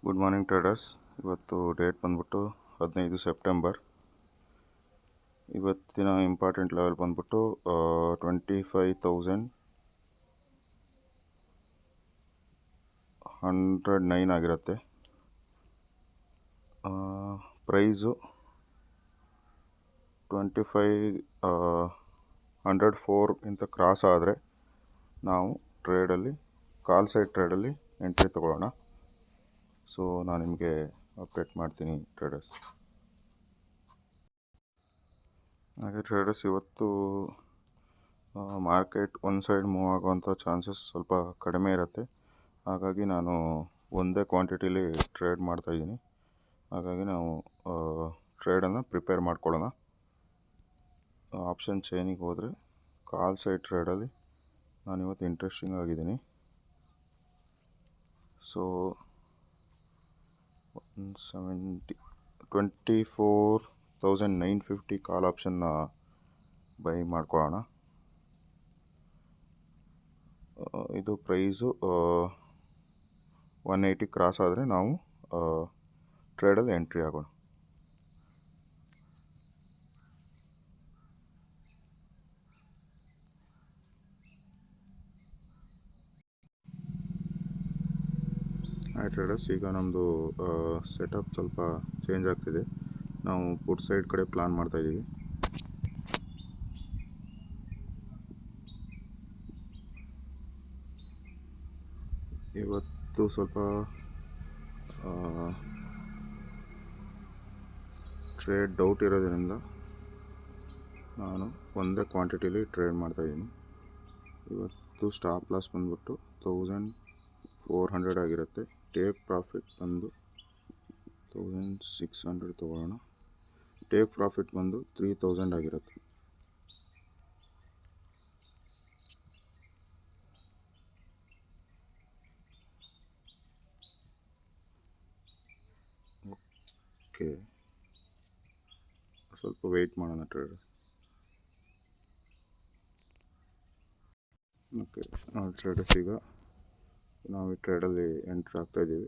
Good morning traders. ಇವತ್ತು date ಬಂದ್ಬಿಟ್ಟು 15 September. ಇವತ್ತಿನ ಇಂಪಾರ್ಟೆಂಟ್ ಲೆವೆಲ್ ಬಂದ್ಬಿಟ್ಟು 25,109 ಆಗಿರುತ್ತೆ. ಪ್ರೈಸು 25,104 ಇಂತ ಕ್ರಾಸ್ ಆದರೆ ನಾವು ಟ್ರೇಡಲ್ಲಿ ಕಾಲ್ ಸೈಡ್ ಟ್ರೇಡಲ್ಲಿ ಎಂಟ್ರಿ ತೊಗೊಳ್ಳೋಣ. ಸೊ ನಾನು ನಿಮಗೆ ಅಪ್ಡೇಟ್ ಮಾಡ್ತೀನಿ ಟ್ರೇಡರ್ಸ್. ಹಾಗೆ ಟ್ರೇಡರ್ಸ್, ಇವತ್ತು ಮಾರ್ಕೆಟ್ ಒಂದು ಸೈಡ್ ಮೂವ್ ಆಗುವಂಥ ಚಾನ್ಸಸ್ ಸ್ವಲ್ಪ ಕಡಿಮೆ ಇರುತ್ತೆ. ಹಾಗಾಗಿ ನಾನು ಒಂದೇ ಕ್ವಾಂಟಿಟಿಲಿ ಟ್ರೇಡ್ ಮಾಡ್ತಾಯಿದ್ದೀನಿ. ಹಾಗಾಗಿ ನಾವು ಟ್ರೇಡನ್ನು ಪ್ರಿಪೇರ್ ಮಾಡ್ಕೊಳ್ಳೋಣ. ಆಪ್ಷನ್ ಚೈನಿಗೆ ಹೋದರೆ ಕಾಲ್ ಸೈಡ್ ಟ್ರೇಡಲ್ಲಿ ನಾನಿವತ್ತು ಇಂಟ್ರೆಸ್ಟಿಂಗ್ ಆಗಿದ್ದೀನಿ. ಸೊ 24,950 ಕಾಲ್ ಆಪ್ಷನ್ನ ಬೈ ಮಾಡ್ಕೊಳ್ಳೋಣ. ಇದು ಪ್ರೈಸು 180 ಕ್ರಾಸ್ ಆದರೆ ನಾವು ಟ್ರೇಡಲ್ಲಿ ಎಂಟ್ರಿ ಆಗೋಣ. ಹಾಯ್ ಟ್ರೇಡರ್ಸ್, ಈಗ ನಮ್ಮದು ಸೆಟಪ್ ಸ್ವಲ್ಪ ಚೇಂಜ್ ಆಗ್ತಿದೆ. ನಾವು ಪುಟ್ ಸೈಡ್ ಕಡೆ ಪ್ಲಾನ್ ಮಾಡ್ತಾಯಿದ್ದೀವಿ. ಇವತ್ತು ಸ್ವಲ್ಪ ಟ್ರೇಡ್ ಡೌಟ್ ಇರೋದ್ರಿಂದ ನಾನು ಒಂದೇ ಕ್ವಾಂಟಿಟಿಲಿ ಟ್ರೇಡ್ ಮಾಡ್ತಾಯಿದ್ದೀನಿ. ಇವತ್ತು ಸ್ಟಾಪ್ ಲಾಸ್ ಬಂದ್ಬಿಟ್ಟು 1,400 ಆಗಿರುತ್ತೆ. ಟೇಕ್ ಪ್ರಾಫಿಟ್ ಬಂದು 1,600 ತೊಗೊಳ್ಳೋಣ. ಟೇಕ್ ಪ್ರಾಫಿಟ್ ಬಂದು 3,000 ಆಗಿರುತ್ತೆ. ಓಕೆ, ಸ್ವಲ್ಪ ವೆಯ್ಟ್ ಮಾಡೋಣ ಟ್ರೇಡರ್. ಓಕೆ ಟ್ರೇಡರ್ಸ್, ಈಗ ನಾವು ಈ ಟ್ರೇಡಲ್ಲಿ ಎಂಟರ್ ಆಗ್ತಾಯಿದ್ದೀವಿ.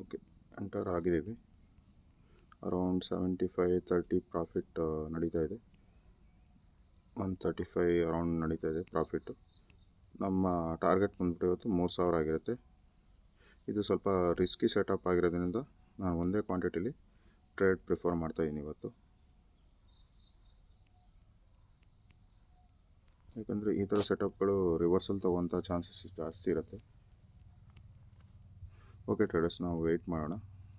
ಓಕೆ, ಎಂಟರ್ ಆಗಿದ್ದೀವಿ. ಅರೌಂಡ್ 75-30 ಪ್ರಾಫಿಟ್ ನಡೀತಾ ಇದೆ. 135 ಅರೌಂಡ್ ನಡೀತಾ ಇದೆ ಪ್ರಾಫಿಟ್ಟು. ನಮ್ಮ ಟಾರ್ಗೆಟ್ ಬಂದ್ಬಿಟ್ಟು ಇವತ್ತು 3,000 ಆಗಿರುತ್ತೆ. ಇದು ಸ್ವಲ್ಪ ರಿಸ್ಕಿ ಸೆಟಪ್ ಆಗಿರೋದ್ರಿಂದ ನಾನು ಒಂದೇ ಕ್ವಾಂಟಿಟಿಲಿ ಟ್ರೇಡ್ ಪ್ರಿಫರ್ ಮಾಡ್ತಾಯಿದ್ದೀನಿ ಇವತ್ತು. ಯಾಕಂದರೆ ಈ ಥರ ಸೆಟಪ್ಗಳು ರಿವರ್ಸಲ್ ತೊಗೊವಂಥ ಚಾನ್ಸಸ್ ಜಾಸ್ತಿ ಇರುತ್ತೆ. ಓಕೆ ಟ್ರೇಡರ್ಸ್, ನಾವು ವೆಯ್ಟ್ ಮಾಡೋಣ.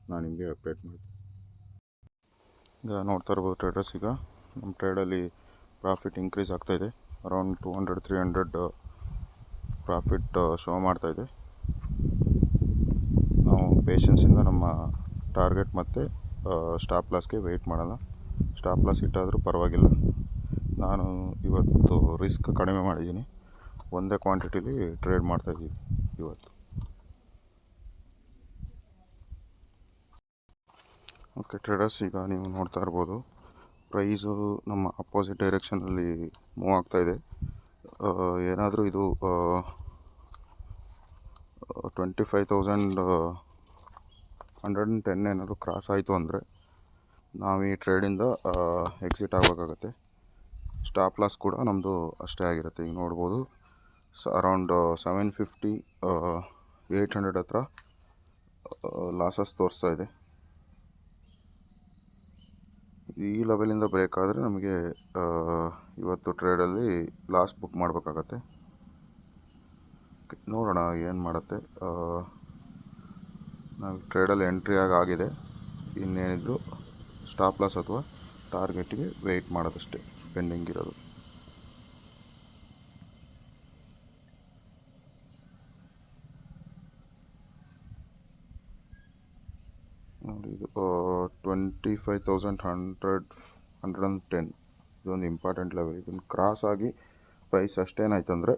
ನಾನು ನಿಮಗೆ ಅಪ್ಡೇಟ್ ಮಾಡ್ತೀನಿ. ಈಗ ನೋಡ್ತಾ ಇರ್ಬೋದು ಟ್ರೇಡರ್ಸ್, ಈಗ ನಮ್ಮ ಟ್ರೇಡಲ್ಲಿ ಪ್ರಾಫಿಟ್ ಇನ್ಕ್ರೀಸ್ ಆಗ್ತಾಯಿದೆ. ಅರೌಂಡ್ 200-300 ಪ್ರಾಫಿಟ್ ಶೋ ಮಾಡ್ತಾಯಿದೆ. ನಾವು ಪೇಷನ್ಸಿಂದ ನಮ್ಮ ಟಾರ್ಗೆಟ್ ಮತ್ತು ಸ್ಟಾಪ್ ಲಾಸ್ಗೆ ವೆಯ್ಟ್ ಮಾಡೋಣ. ಸ್ಟಾಪ್ ಲಾಸ್ ಇಟ್ಟಾದರೂ ಪರವಾಗಿಲ್ಲ. ನಾನು ಇವತ್ತು ರಿಸ್ಕ್ ಕಡಿಮೆ ಮಾಡಿದ್ದೀನಿ. ಒಂದೇ ಕ್ವಾಂಟಿಟಿಲಿ ಟ್ರೇಡ್ ಮಾಡ್ತಾಯಿದ್ದೀವಿ ಇವತ್ತು. ಓಕೆ ಟ್ರೇಡರ್ಸ್, ಈಗ ನೀವು ನೋಡ್ತಾ ಇರ್ಬೋದು ಪ್ರೈಸು ನಮ್ಮ ಅಪೋಸಿಟ್ ಡೈರೆಕ್ಷನಲ್ಲಿ ಮೂವ್ ಆಗ್ತಾಯಿದೆ. ಏನಾದರೂ ಇದು 25,110 ಏನಾದರೂ ಕ್ರಾಸ್ ಆಯಿತು ಅಂದರೆ ನಾವು ಈ ಟ್ರೇಡಿಂದ ಎಕ್ಸಿಟ್ ಆಗಬೇಕಾಗತ್ತೆ. ಸ್ಟಾಪ್ ಲಾಸ್ ಕೂಡ ನಮ್ಮದು ಅಷ್ಟೇ ಆಗಿರುತ್ತೆ. ಈಗ ನೋಡ್ಬೋದು ಅರೌಂಡ್ 750-800 ಹತ್ರ ಲಾಸಸ್ ತೋರಿಸ್ತಾ ಇದೆ. ಈ ಲೆವೆಲಿಂದ ಬ್ರೇಕ್ ಆದರೆ ನಮಗೆ ಇವತ್ತು ಟ್ರೇಡಲ್ಲಿ ಲಾಸ್ ಬುಕ್ ಮಾಡಬೇಕಾಗತ್ತೆ. ನೋಡೋಣ ಏನು ಮಾಡುತ್ತೆ. ನಾವು ಟ್ರೇಡಲ್ಲಿ ಎಂಟ್ರಿ ಆಗಿದೆ. ಇನ್ನೇನಿದ್ರು ಸ್ಟಾಪ್ ಲಾಸ್ ಅಥವಾ ಟಾರ್ಗೆಟ್ಗೆ ವೆಯ್ಟ್ ಮಾಡೋದಷ್ಟೇ ಪೆಂಡಿಂಗ್ ಇರೋದು. ನೋಡಿ, ಇದು 25,110 ಇದೊಂದು ಇಂಪಾರ್ಟೆಂಟ್ ಲೆವೆಲ್. ಇದನ್ನು ಕ್ರಾಸ್ ಆಗಿ ಪ್ರೈಸ್ ಅಷ್ಟೇನಾಯ್ತಂದರೆ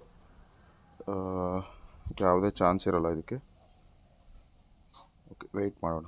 ಯಾವುದೇ ಚಾನ್ಸ್ ಇರೋಲ್ಲ ಇದಕ್ಕೆ. ಓಕೆ, ವೆಯ್ಟ್ ಮಾಡೋಣ.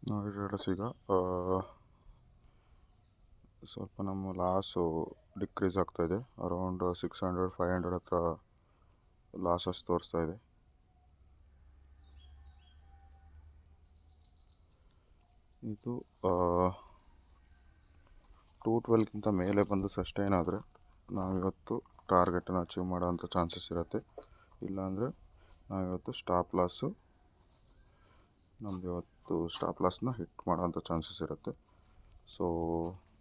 ನೋಡಿ ಟ್ರೇಡರ್ಸ್, ಈಗ ಸ್ವಲ್ಪ ನಮ್ಮ ಲಾಸು ಡಿಕ್ರೀಸ್ ಆಗ್ತಾಯಿದೆ. ಅರೌಂಡ್ 600-500 ಹತ್ರ ಲಾಸಸ್ ತೋರಿಸ್ತಾ ಇದೆ. ಇದು 212ಗಿಂತ ಮೇಲೆ ಬಂದು ಸಸ್ಟೈನ್ ಆದರೆ ನಾವಿವತ್ತು ಟಾರ್ಗೆಟನ್ನು ಅಚೀವ್ ಮಾಡೋವಂಥ ಚಾನ್ಸಸ್ ಇರುತ್ತೆ. ಇಲ್ಲಾಂದರೆ ನಾವಿವತ್ತು ಸ್ಟಾಪ್ ಲಾಸ್ನ ಹಿಟ್ ಮಾಡೋವಂಥ ಚಾನ್ಸಸ್ ಇರುತ್ತೆ. ಸೊ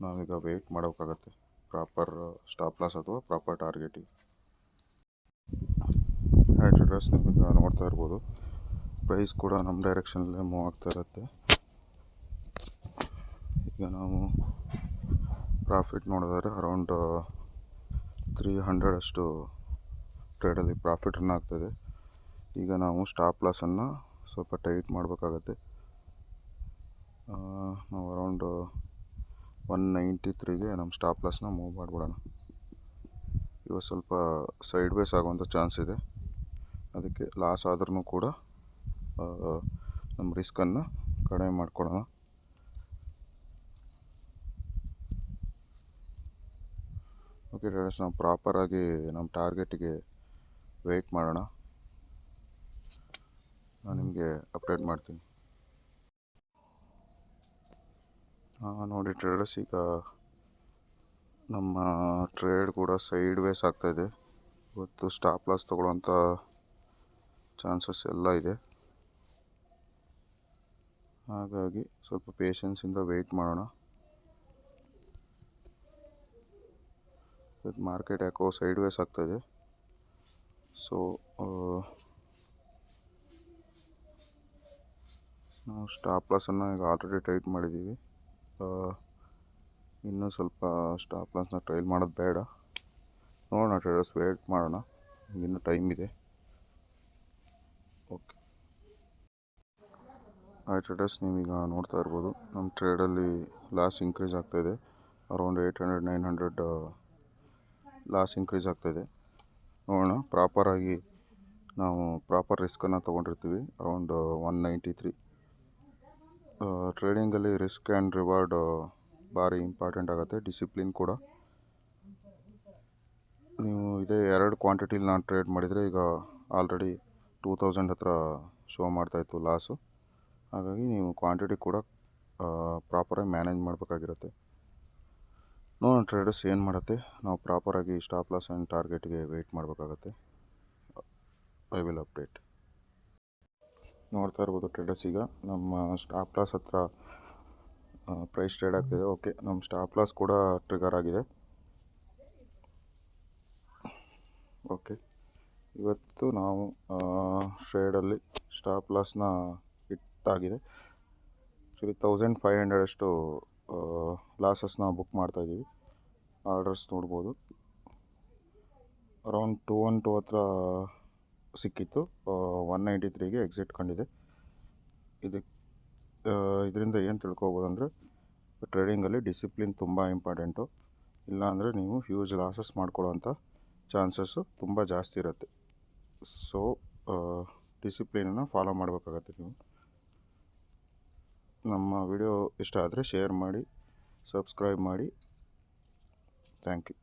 ನಾವೀಗ ವೆಯ್ಟ್ ಮಾಡೋಕ್ಕಾಗತ್ತೆ ಪ್ರಾಪರ್ ಸ್ಟಾಪ್ ಲಾಸ್ ಅಥವಾ ಪ್ರಾಪರ್ ಟಾರ್ಗೆಟಿಗೆ. ಟ್ರೇಡರ್ಸ್, ನಿಮಗೆ ನೋಡ್ತಾ ಇರ್ಬೋದು ಪ್ರೈಸ್ ಕೂಡ ನಮ್ಮ ಡೈರೆಕ್ಷನಲ್ಲೇ ಮೂವ್ ಆಗ್ತಾ ಇರುತ್ತೆ. ಈಗ ನಾವು ಪ್ರಾಫಿಟ್ ನೋಡಿದ್ರೆ ಅರೌಂಡ್ 300 ಅಷ್ಟು ಟ್ರೇಡಲ್ಲಿ ಪ್ರಾಫಿಟ್ ರನ್ ಆಗ್ತಾಯಿದೆ. ಈಗ ನಾವು ಸ್ಟಾಪ್ ಲಾಸನ್ನು ಸ್ವಲ್ಪ ಟೈಟ್ ಮಾಡಬೇಕಾಗತ್ತೆ. ನಾವು ಅರೌಂಡ್ 193ಗೆ ನಮ್ಮ ಸ್ಟಾಪ್ ಲಾಸ್ನ ಮೂವ್ ಮಾಡಿಬಿಡೋಣ. ಇವಾಗ ಸ್ವಲ್ಪ ಸೈಡ್ ವೇಸ್ ಆಗುವಂಥ ಚಾನ್ಸ್ ಇದೆ. ಅದಕ್ಕೆ ಲಾಸ್ ಆದ್ರೂ ಕೂಡ ನಮ್ಮ ರಿಸ್ಕನ್ನು ಕಡಿಮೆ ಮಾಡ್ಕೊಳ್ಳೋಣ. ಓಕೆ ಟ್ರೇಡರ್ಸ್, ನಾವು ಪ್ರಾಪರಾಗಿ ನಮ್ಮ ಟಾರ್ಗೆಟಿಗೆ ವೆಯ್ಟ್ ಮಾಡೋಣ. ನಾನು ನಿಮಗೆ ಅಪ್ಡೇಟ್ ಮಾಡ್ತೀನಿ. ನೋಡಿ ಟ್ರೇಡರ್ಸ್, ಈಗ ನಮ್ಮ ಟ್ರೇಡ್ ಕೂಡ ಸೈಡ್ ವೇಸ್ ಆಗ್ತಾಯಿದೆ. ಇವತ್ತು ಸ್ಟಾಪ್ ಲಾಸ್ ತೊಗೊಳ್ಳೋಂಥ ಚಾನ್ಸಸ್ ಎಲ್ಲ ಇದೆ. ಹಾಗಾಗಿ ಸ್ವಲ್ಪ ಪೇಷನ್ಸಿಂದ ವೆಯ್ಟ್ ಮಾಡೋಣ. ಇವತ್ತು ಮಾರ್ಕೆಟ್ ಯಾಕೋ ಸೈಡ್ ವೇಸ್ ಆಗ್ತಾಯಿದೆ. ಸೊ ನಾವು ಸ್ಟಾಪ್ ಲಾಸನ್ನು ಈಗ ಆಲ್ರೆಡಿ ಟೈಟ್ ಮಾಡಿದ್ದೀವಿ. ಇನ್ನೂ ಸ್ವಲ್ಪ ಸ್ಟಾಪ್ ಲಾಸ್ನ ಟ್ರೈಲ್ ಮಾಡೋದು ಬೇಡ. ನೋಡೋಣ ಟ್ರೇಡರ್ಸ್, ವೇಟ್ ಮಾಡೋಣ, ಇನ್ನೂ ಟೈಮ್ ಇದೆ. ಓಕೆ ಟ್ರೇಡರ್ಸ್, ನೀವೀಗ ನೋಡ್ತಾ ಇರ್ಬೋದು ನಮ್ಮ ಟ್ರೇಡಲ್ಲಿ ಲಾಸ್ ಇನ್ಕ್ರೀಸ್ ಆಗ್ತಾಯಿದೆ. ಅರೌಂಡ್ 800-900 ಲಾಸ್ ಇನ್ಕ್ರೀಸ್ ಆಗ್ತಾಯಿದೆ. ನೋಡೋಣ, ಪ್ರಾಪರಾಗಿ ನಾವು ಪ್ರಾಪರ್ ರಿಸ್ಕನ್ನು ತೊಗೊಂಡಿರ್ತೀವಿ. ಅರೌಂಡ್ 193. ಟ್ರೇಡಿಂಗಲ್ಲಿ ರಿಸ್ಕ್ ಆ್ಯಂಡ್ ರಿವಾರ್ಡ್ ಭಾರಿ ಇಂಪಾರ್ಟೆಂಟ್ ಆಗುತ್ತೆ. ಡಿಸಿಪ್ಲಿನ್ ಕೂಡ. ನೀವು ಇದೇ 2 ಕ್ವಾಂಟಿಟಿಲಿ ನಾನು ಟ್ರೇಡ್ ಮಾಡಿದರೆ ಈಗ ಆಲ್ರೆಡಿ 2000 ಹತ್ರ ಶೋ ಮಾಡ್ತಾಯಿತ್ತು ಲಾಸು. ಹಾಗಾಗಿ ನೀವು ಕ್ವಾಂಟಿಟಿ ಕೂಡ ಪ್ರಾಪರಾಗಿ ಮ್ಯಾನೇಜ್ ಮಾಡಬೇಕಾಗಿರುತ್ತೆ. ನೋಡೋಣ ಟ್ರೇಡರ್ಸ್ ಏನು ಮಾಡುತ್ತೆ. ನಾವು ಪ್ರಾಪರಾಗಿ ಸ್ಟಾಪ್ ಲಾಸ್ ಆ್ಯಂಡ್ ಟಾರ್ಗೆಟ್ಗೆ ವೆಯ್ಟ್ ಮಾಡಬೇಕಾಗತ್ತೆ. I will update. ನೋಡ್ತಾ ಇರ್ಬೋದು ಟ್ರೇಡರ್ಸ್, ಈಗ ನಮ್ಮ ಸ್ಟಾಪ್ ಲಾಸ್ ಹತ್ರ ಪ್ರೈಸ್ ಟ್ರೇಡ್ ಆಗ್ತಿದೆ. ಓಕೆ, ನಮ್ಮ ಸ್ಟಾಪ್ ಲಾಸ್ ಕೂಡ ಟ್ರಿಗರ್ ಆಗಿದೆ. ಓಕೆ, ಇವತ್ತು ನಾವು ಟ್ರೇಡಲ್ಲಿ ಸ್ಟಾಪ್ ಲಾಸ್ನ ಹಿಟ್ಟಾಗಿದೆ. ಆ್ಯಕ್ಚುಲಿ 1500 ಅಷ್ಟು ಲಾಸಸ್ನ ಬುಕ್ ಮಾಡ್ತಾಯಿದ್ದೀವಿ. ಆರ್ಡರ್ಸ್ ನೋಡ್ಬೋದು, ಅರೌಂಡ್ 212 ಹತ್ರ ಸಿಕ್ಕಿತ್ತು. 193ಗೆ ಎಕ್ಸಿಟ್ ಕಂಡಿದೆ. ಇದರಿಂದ ಏನು ತಿಳ್ಕೊಬೋದು ಅಂದರೆ, ಟ್ರೇಡಿಂಗಲ್ಲಿ ಡಿಸಿಪ್ಲಿನ್ ತುಂಬ ಇಂಪಾರ್ಟೆಂಟು. ಇಲ್ಲಾಂದರೆ ನೀವು ಹ್ಯೂಜ್ ಲಾಸಸ್ ಮಾಡ್ಕೊಳ್ಳೋವಂಥ ಚಾನ್ಸಸ್ಸು ತುಂಬ ಜಾಸ್ತಿ ಇರುತ್ತೆ. ಸೊ ಡಿಸಿಪ್ಲಿನನ್ನು ಫಾಲೋ ಮಾಡಬೇಕಾಗತ್ತೆ ನೀವು. ನಮ್ಮ ವಿಡಿಯೋ ಇಷ್ಟ ಆದರೆ ಶೇರ್ ಮಾಡಿ, ಸಬ್ಸ್ಕ್ರೈಬ್ ಮಾಡಿ. Thank you.